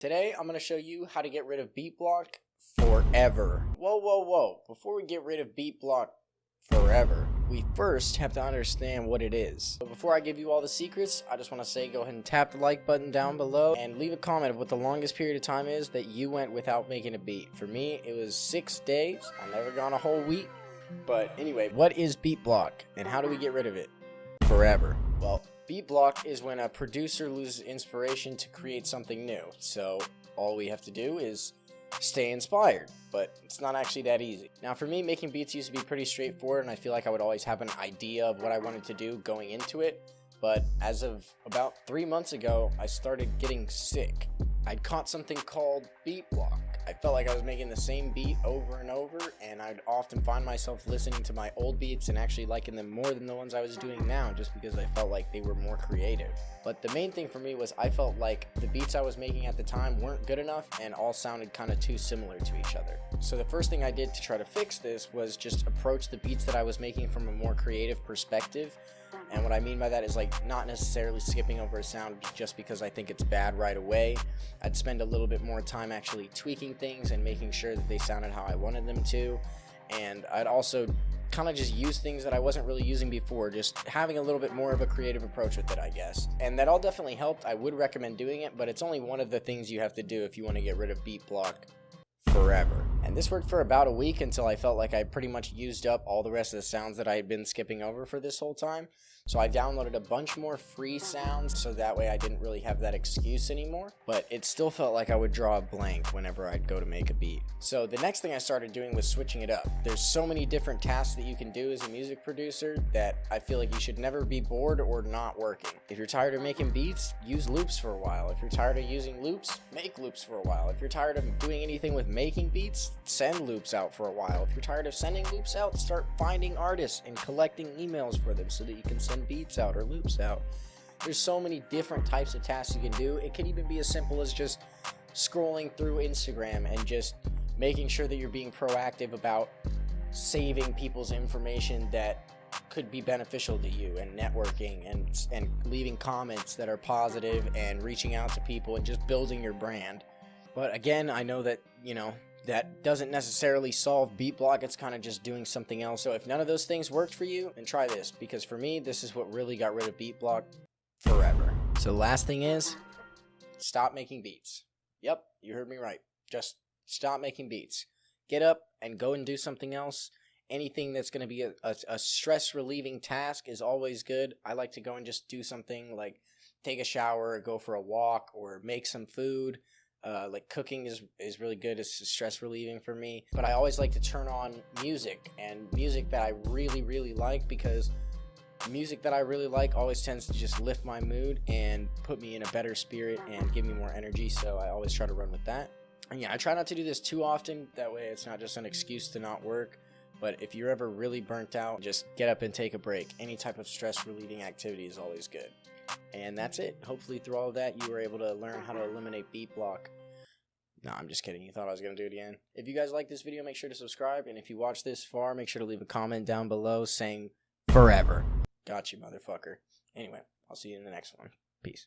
Today, I'm going to show you how to get rid of beat block forever. Whoa. Before we get rid of beat block forever, we first have to understand what it is. But before I give you all the secrets, I just want to say go ahead and tap the like button down below and leave a comment of what the longest period of time is that you went without making a beat. For me, it was 6 days. I've never gone a whole week. But anyway, what is beat block and how do we get rid of it forever? Well, beat block is when a producer loses inspiration to create something new. So all we have to do is stay inspired, but it's not actually that easy. Now for me, making beats used to be pretty straightforward, and I feel like I would always have an idea of what I wanted to do going into it. But as of about 3 months ago, I started getting sick. I'd caught something called beat block. I felt like I was making the same beat over and over, and I'd often find myself listening to my old beats and actually liking them more than the ones I was doing now, just because I felt like they were more creative. But the main thing for me was I felt like the beats I was making at the time weren't good enough and all sounded kind of too similar to each other. So the first thing I did to try to fix this was just approach the beats that I was making from a more creative perspective. And what I mean by that is like not necessarily skipping over a sound just because I think it's bad right away. I'd spend a little bit more time actually tweaking things and making sure that they sounded how I wanted them to. And I'd also kind of just use things that I wasn't really using before, just having a little bit more of a creative approach with it, I guess. And that all definitely helped. I would recommend doing it, but it's only one of the things you have to do if you want to get rid of beat block forever. And this worked for about a week until I felt like I pretty much used up all the rest of the sounds that I had been skipping over for this whole time. So I downloaded a bunch more free sounds so that way I didn't really have that excuse anymore, but it still felt like I would draw a blank whenever I'd go to make a beat. So the next thing I started doing was switching it up. There's so many different tasks that you can do as a music producer that I feel like you should never be bored or not working. If you're tired of making beats, use loops for a while. If you're tired of using loops, make loops for a while. If you're tired of doing anything with making beats, send loops out for a while. If you're tired of sending loops out, start finding artists and collecting emails for them so that you can send beats out or loops out. There's so many different types of tasks you can do. It could even be as simple as just scrolling through Instagram and just making sure that you're being proactive about saving people's information that could be beneficial to you, and networking and leaving comments that are positive and reaching out to people and just building your brand. But again, I know that, that doesn't necessarily solve beat block. It's kind of just doing something else. So if none of those things worked for you, then try this, because for me, this is what really got rid of beat block forever. So the last thing is, stop making beats. Yep, you heard me right. Just stop making beats. Get up and go and do something else. Anything that's going to be a stress relieving task is always good. I like to go and just do something like take a shower, or go for a walk, or make some food. Like cooking is really good. It's stress relieving for me. But I always like to turn on music, and music that I really like, because music that I really like always tends to just lift my mood and put me in a better spirit and give me more energy. So I always try to run with that. And yeah, I try not to do this too often. That way it's not just an excuse to not work. But if you're ever really burnt out, just get up and take a break. Any type of stress relieving activity is always good. And that's it. Hopefully through all of that, you were able to learn how to eliminate beat block. No, I'm just kidding. You thought I was going to do it again. If you guys like this video, make sure to subscribe. And if you watch this far, make sure to leave a comment down below saying forever. Got you, motherfucker. Anyway, I'll see you in the next one. Peace.